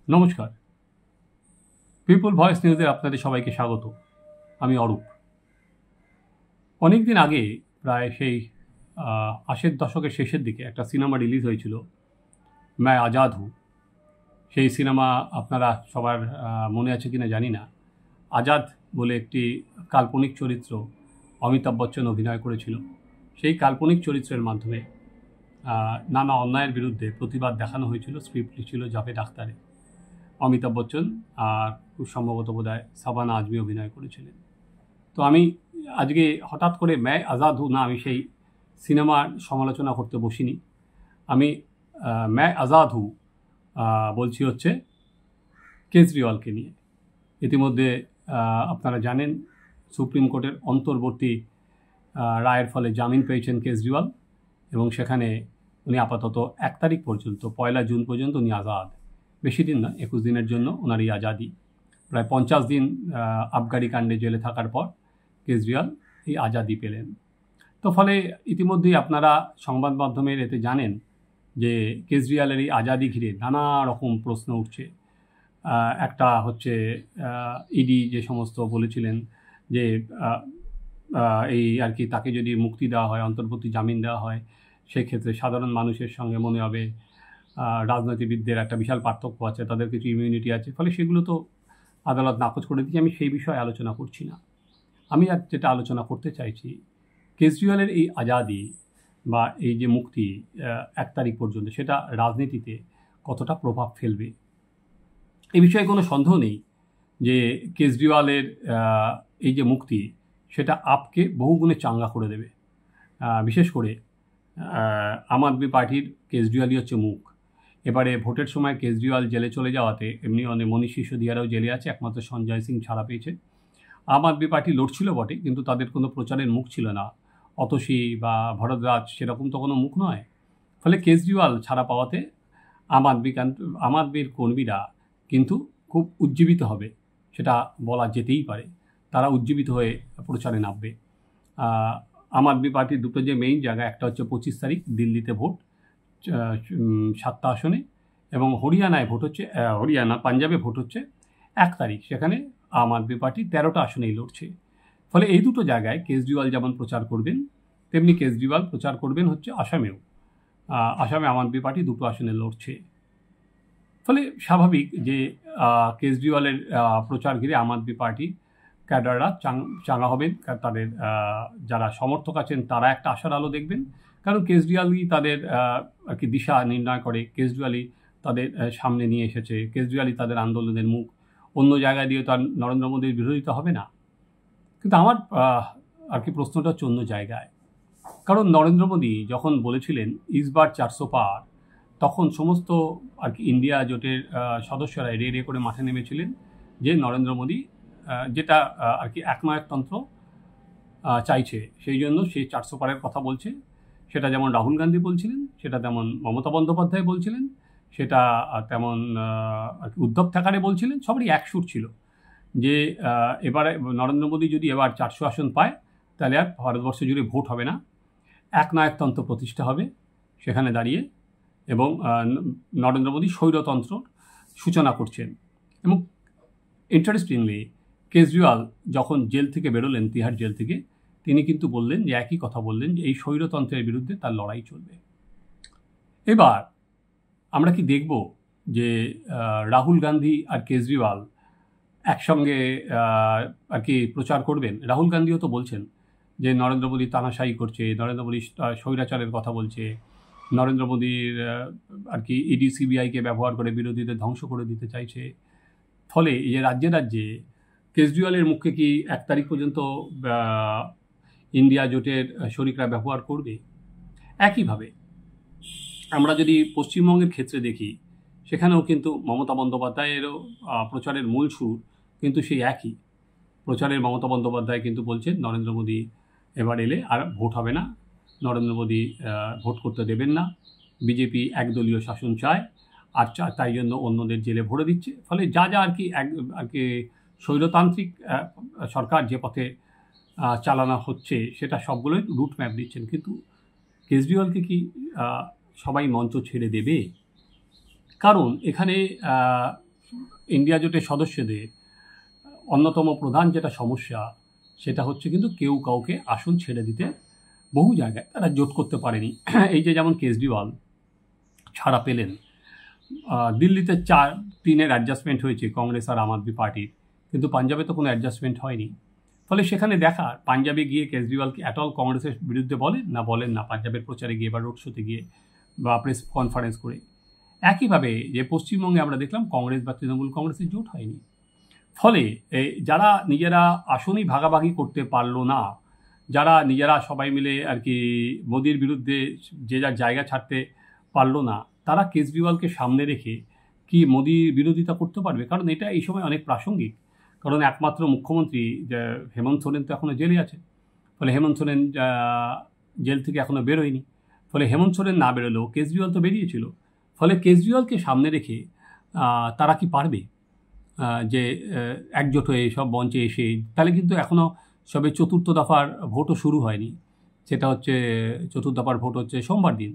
নমস্কার, people voice নিউজে আপনাদের সবাইকে স্বাগত। আমি অরূপ। অনেক দিন আগে, প্রায় সেই ৮০-এর দশকের শেষের দিকে একটা সিনেমা রিলিজ হয়েছিল, मैं आज़ाद हूँ। সেই সিনেমা আপনারা সবার মনে আছে কিনা জানি না। আজাদ বলে একটি কাল্পনিক চরিত্র অমিতাভ বচ্চন অভিনয় করেছিল। সেই কাল্পনিক চরিত্রের মাধ্যমে নানা অন্যায়ের বিরুদ্ধে প্রতিবাদ দেখানো হয়েছিল। স্ক্রিপ্ট লিখছিল জাভেদ আখতারে, অমিতাভ বচ্চন আর খুব সম্ভবত বোধহয় শাবানা আজমি অভিনয় করেছিলেন। তো আমি আজকে হঠাৎ করে मैं आज़ाद हूँ না, আমি সেই সিনেমার সমালোচনা করতে বসিনি। আমি मैं आज़ाद हूँ বলছি হচ্ছে কেজরিওয়ালকে নিয়ে। ইতিমধ্যে আপনারা জানেন, সুপ্রিম কোর্টের অন্তর্বর্তী রায়ের ফলে জামিন পেয়েছেন কেজরিওয়াল, এবং সেখানে উনি আপাতত 1 তারিখ পর্যন্ত, 1 জুন পর্যন্ত উনি আজাদ। বেশি দিন না, 21 দিনের জন্য ওনার এই আজাদি। প্রায় 50 দিন আবগারি কাণ্ডে জেলে থাকার পর কেজরিওয়াল এই আজাদি পেলেন। তো ফলে ইতিমধ্যেই আপনারা সংবাদ মাধ্যমের এতে জানেন যে কেজরিওয়ালের এই আজাদি ঘিরে নানা রকম প্রশ্ন উঠছে। একটা হচ্ছে ইডি যে সমস্ত বলেছিলেন যে এই আর কি, তাকে যদি মুক্তি দেওয়া হয়, অন্তর্বর্তী জামিন দেওয়া হয়, সেক্ষেত্রে সাধারণ মানুষের সঙ্গে মনে হবে রাজনীতিবিদদের একটা বিশাল পার্থক্য আছে, তাদের কিছু ইমিউনিটি আছে, ফলে সেগুলো তো আদালত নাকচ করে দিচ্ছে। আমি সেই বিষয়ে আলোচনা করছি না। আমি আর যেটা আলোচনা করতে চাইছি, কেজরিওয়ালের এই আজাদি বা এই যে মুক্তি 1 তারিখ পর্যন্ত, সেটা রাজনীতিতে কতটা প্রভাব ফেলবে। এই বিষয়ে কোনো সন্দেহ নেই যে কেজরিওয়ালের এই যে মুক্তি, সেটা আপকে বহুগুণে চাঙ্গা করে দেবে। বিশেষ করে আম আদমি পার্টির কেজরিওয়ালই হচ্ছে মুখ। এবারে ভোটের সময় কেজরিওয়াল জেলে চলে যাওয়াতে, এমনি অনেক মনীষ সিসোদিয়ারাও জেলে আছে, একমাত্র সঞ্জয় সিং ছাড়া পেয়েছে। আম আদমি পার্টি লড়ছিল বটে, কিন্তু তাদের কোনো প্রচারের মুখ ছিল না। অতসী বা ভরদ্বাজ সেরকম তো কোনো মুখ নয়। ফলে কেজরিওয়াল ছাড়া পাওয়াতে আম আদমির কর্মীরা কিন্তু খুব উজ্জীবিত হবে, সেটা বলা যেতেই পারে। তারা উজ্জীবিত হয়ে প্রচারে নামবে। আম আদমি পার্টির দুটো যে মেইন জায়গা, একটা হচ্ছে 25 তারিখ দিল্লিতে ভোট 7টা আসনে, এবং হরিয়ানায় ভোট হচ্ছে, পাঞ্জাবে ভোট হচ্ছে 1 তারিখ। সেখানে আম আদমি পার্টি 13টা আসনেই লড়ছে। ফলে এই দুটো জায়গায় কেজরিওয়াল যেমন প্রচার করবেন, তেমনি কেজরিওয়াল প্রচার করবেন হচ্ছে আসামেও। আসামে আম আদমি পার্টি 2টো আসনে লড়ছে। ফলে স্বাভাবিক যে কেজরিওয়ালের প্রচার ঘিরে আম আদমি পার্টি ক্যাডাররা চাঙ্গা হবেন। তাদের যারা সমর্থক আছেন তারা একটা আশার আলো দেখবেন, কারণ কেজরিওয়ালই তাদের আর কি দিশা নির্ণয় করে। কেজরিওয়ালই তাদের সামনে নিয়ে এসেছে, কেজরিওয়ালই তাদের আন্দোলনের মুখ। অন্য জায়গায় দিয়ে তো আর নরেন্দ্র মোদীর বিরোধিতা হবে না। কিন্তু আমার আর কি প্রশ্নটা হচ্ছে অন্য জায়গায়। কারণ নরেন্দ্র মোদী যখন বলেছিলেন ইস বার 400 পার, তখন সমস্ত আর কি ইন্ডিয়া জোটের সদস্যরা রে করে মাঠে নেমেছিলেন যে নরেন্দ্র মোদী যেটা আর কি একনায়কতন্ত্র চাইছে, সেই জন্য সেই 400 পারের কথা বলছে। সেটা যেমন রাহুল গান্ধী বলছিলেন, সেটা তেমন মমতা বন্দ্যোপাধ্যায় বলছিলেন, সেটা তেমন আর কি উদ্ধব ঠাকরে বলছিলেন। সবারই এক সুর ছিল যে এবারে নরেন্দ্র মোদী যদি এবার 400 আসন পায়, তাহলে আর ভারতবর্ষ জুড়ে ভোট হবে না, একনায়কতন্ত্র প্রতিষ্ঠা হবে সেখানে দাঁড়িয়ে, এবং নরেন্দ্র মোদী স্বৈরতন্ত্র সূচনা করছেন। এবং ইন্টারেস্টিংলি কেজরিওয়াল যখন জেল থেকে বেরোলেন, তিহার জেল থেকে, তিনি কিন্তু বললেন যে একই কথা বললেন যে এই স্বৈরতন্ত্রের বিরুদ্ধে তার লড়াই চলবে। এবার আমরা কি দেখব যে রাহুল গান্ধী আর কেজরিওয়াল একসঙ্গে আর কি প্রচার করবেন? রাহুল গান্ধীও তো বলছেন যে নরেন্দ্র মোদী তানাশাই করছে, নরেন্দ্র মোদী স্বৈরাচারের কথা বলছে, নরেন্দ্র মোদীর আর কি ইডি সিবিআইকে ব্যবহার করে বিরোধীদের ধ্বংস করে দিতে চাইছে। ফলে এই যে রাজ্যে রাজ্যে কেজরিওয়ালের মুখকে কি 1 তারিখ পর্যন্ত ইন্ডিয়া জোটের শরিকরা ব্যবহার করবে? একইভাবে আমরা যদি পশ্চিমবঙ্গের ক্ষেত্রে দেখি, সেখানেও কিন্তু মমতা বন্দ্যোপাধ্যায়েরও প্রচারের মূল সুর কিন্তু সেই একই। প্রচারের মমতা বন্দ্যোপাধ্যায় কিন্তু বলছেন নরেন্দ্র মোদী এবার এলে আর ভোট হবে না, নরেন্দ্র মোদী ভোট করতে দেবেন না, বিজেপি একদলীয় শাসন চায়, আর তাই জন্য অন্যদের জেলে ভরে দিচ্ছে। ফলে যা যা আর কি স্বৈরতান্ত্রিক সরকার যে পথে চালানো হচ্ছে, সেটা সবগুলোই রুট ম্যাপ দিচ্ছেন। কিন্তু কেজরিওয়ালকে কি সবাই মঞ্চ ছেড়ে দেবে? কারণ এখানে ইন্ডিয়া জোটের সদস্যদের অন্যতম প্রধান যেটা সমস্যা সেটা হচ্ছে কিন্তু কেউ কাউকে আসন ছেড়ে দিতে বহু জায়গায় তারা জোট করতে পারেনি। এই যে যেমন কেজরিওয়াল ছাড়া পেলেন, দিল্লিতে 4-3-এর অ্যাডজাস্টমেন্ট হয়েছে কংগ্রেস আর আম আদমি পার্টির, কিন্তু পাঞ্জাবে তো কোনো অ্যাডজাস্টমেন্ট হয়নি। ফলে সেখানে দেখার পাঞ্জাবে গিয়ে কেজরিওয়ালকে অ্যাটল কংগ্রেসের বিরুদ্ধে বলেন না পাঞ্জাবের প্রচারে গিয়ে বা রোড শোতে গিয়ে বা প্রেস কনফারেন্স করে। একইভাবে যে পশ্চিমবঙ্গে আমরা দেখলাম কংগ্রেস বা তৃণমূল কংগ্রেসের জোট হয়নি। ফলে যারা নিজেরা আসনই ভাগাভাগি করতে পারলো না, যারা নিজেরা সবাই মিলে আর কি মোদির বিরুদ্ধে যে যার জায়গা ছাড়তে পারলো না, তারা কেজরিওয়ালকে সামনে রেখে কি মোদির বিরোধিতা করতে পারবে? কারণ এটা এই সময় অনেক প্রাসঙ্গিক, কারণ একমাত্র মুখ্যমন্ত্রী হেমন্ত সোরেন তো এখনও জেলে আছে। ফলে হেমন্ত সোরেন জেল থেকে এখনও বেরোয়নি। ফলে হেমন্ত সোরেন না বেরোলেও কেজরিওয়াল তো বেরিয়েছিল। ফলে কেজরিওয়ালকে সামনে রেখে তারা কি পারবে যে একজোট হয়ে সব মঞ্চে এসে? তাহলে কিন্তু এখনও সবে চতুর্থ দফার ভোটও শুরু হয়নি, সেটা হচ্ছে চতুর্থ দফার ভোট হচ্ছে সোমবার দিন।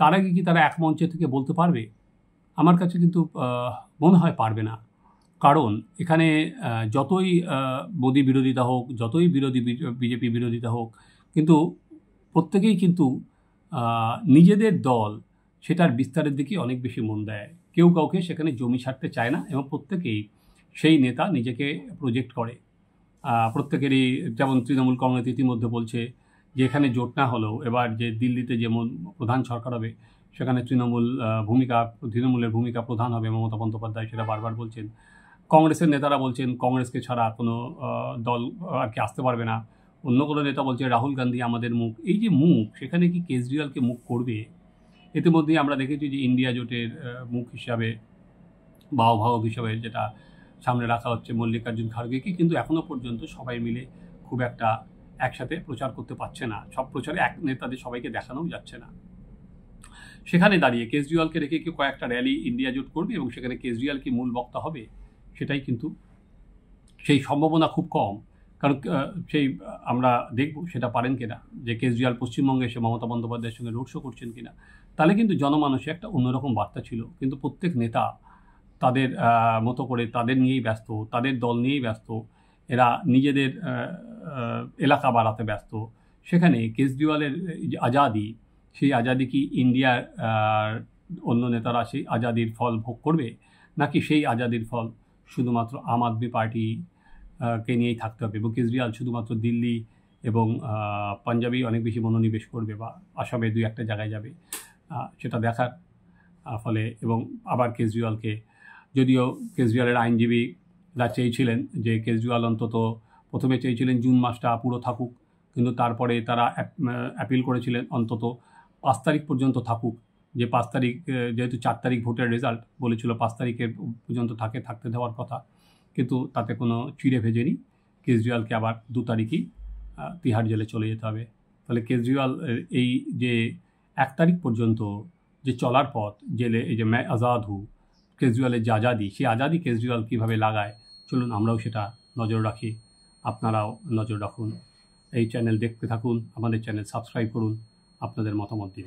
তার আগে কি তারা এক মঞ্চে থেকে বলতে পারবে? আমার কাছে কিন্তু মনে হয় পারবে না। কারণ এখানে যতই মোদি বিরোধিতা হোক, যতই বিজেপি বিরোধিতা হোক, কিন্তু প্রত্যেকেই কিন্তু নিজেদের দল সেটার বিস্তারের দিকে অনেক বেশি মন দেয়। কেউ কাউকে সেখানে জমি ছাড়তে চায় না এবং প্রত্যেকেই সেই নেতা নিজেকে প্রজেক্ট করে। প্রত্যেকেরই, যেমন তৃণমূল কংগ্রেস ইতিমধ্যে বলছে যে এখানে জোট না হলেও এবার যে দিল্লিতে যেমন প্রধান সরকার হবে সেখানে তৃণমূলের ভূমিকা প্রধান হবে মমতা বন্দ্যোপাধ্যায়, সেটা বারবার বলছেন। কংগ্রেসের নেতারা বলছেন কংগ্রেসকে ছাড়া কোনো দল আর কি আসতে পারবে না। অন্য কোনো নেতা বলছে রাহুল গান্ধী আমাদের মুখ। এই যে মুখ, সেখানে কি কেজরিওয়ালকে মুখ করবে? ইতিমধ্যেই আমরা দেখেছি যে ইন্ডিয়া জোটের মুখ হিসাবে বা আহ্বায়ক হিসাবে যেটা সামনে রাখা হচ্ছে মল্লিকার্জুন খাড়গেকে, কিন্তু এখনও পর্যন্ত সবাই মিলে খুব একটা একসাথে প্রচার করতে পারছে না। সব প্রচারে এক নেতাদের সবাইকে দেখানোও যাচ্ছে না। সেখানে দাঁড়িয়ে কেজরিওয়ালকে রেখে কেউ কয়েকটা র্যালি ইন্ডিয়া জোট করবে এবং সেখানে কেজরিওয়াল কি মূল বক্তা হবে, সেটাই কিন্তু সেই সম্ভাবনা খুব কম। কারণ সেই আমরা দেখব সেটা পারেন কিনা, যে কেজরিওয়াল পশ্চিমবঙ্গে এসে মমতা বন্দ্যোপাধ্যায়ের সঙ্গে রোড শো করছেন কিনা। তাহলে কিন্তু জনমানসে একটা অন্যরকম বার্তা ছিল। কিন্তু প্রত্যেক নেতা তাদের মতো করে তাদের নিয়েই ব্যস্ত, তাদের দল নিয়েই ব্যস্ত, এরা নিজেদের এলাকা বাড়াতে ব্যস্ত। সেখানে কেজরিওয়ালের যে আজাদি, সেই আজাদি কি ইন্ডিয়ার অন্য নেতারা সেই আজাদির ফল ভোগ করবে, নাকি সেই আজাদির ফল শুধুমাত্র আম আদমি পার্টি কে নিয়েই থাকতে হবে এবং কেজরিওয়াল শুধুমাত্র দিল্লি এবং পাঞ্জাবেই অনেক বেশি মনোনিবেশ করবে বা আসামে 2-1টা জায়গায় যাবে, সেটা দেখার। ফলে এবং আবার কেজরিওয়ালকে, যদিও কেজরিওয়ালের আইনজীবীরা চেয়েছিলেন যে কেজরিওয়াল অন্তত প্রথমে চেয়েছিলেন জুন মাসটা পুরো থাকুক, কিন্তু তারপরে তারা অ্যাপিল করেছিলেন অন্তত 5 তারিখ পর্যন্ত থাকুক। যে 5 তারিখ, যেহেতু 4 তারিখ ভোটের রেজাল্ট বলেছিল 5 তারিখের পর্যন্ত থাকতে দেওয়ার কথা, কিন্তু তাতে কোনো চিড়ে ভেজেনি। কেজরিওয়ালকে আবার 2 তারিখই তিহাড় জেলে চলে যেতে হবে। ফলে কেজরিওয়াল এই যে 1 তারিখ পর্যন্ত যে চলার পথ জেলে, এই যে मैं आज़ाद हूँ, কেজরিওয়ালের যে আজাদি, সেই আজাদি কেজরিওয়াল কীভাবে লাগায়, চলুন আমরাও সেটা নজর রাখি, আপনারাও নজর রাখুন। এই চ্যানেল দেখতে থাকুন, আমাদের চ্যানেল সাবস্ক্রাইব করুন, আপনাদের মতামত দিন।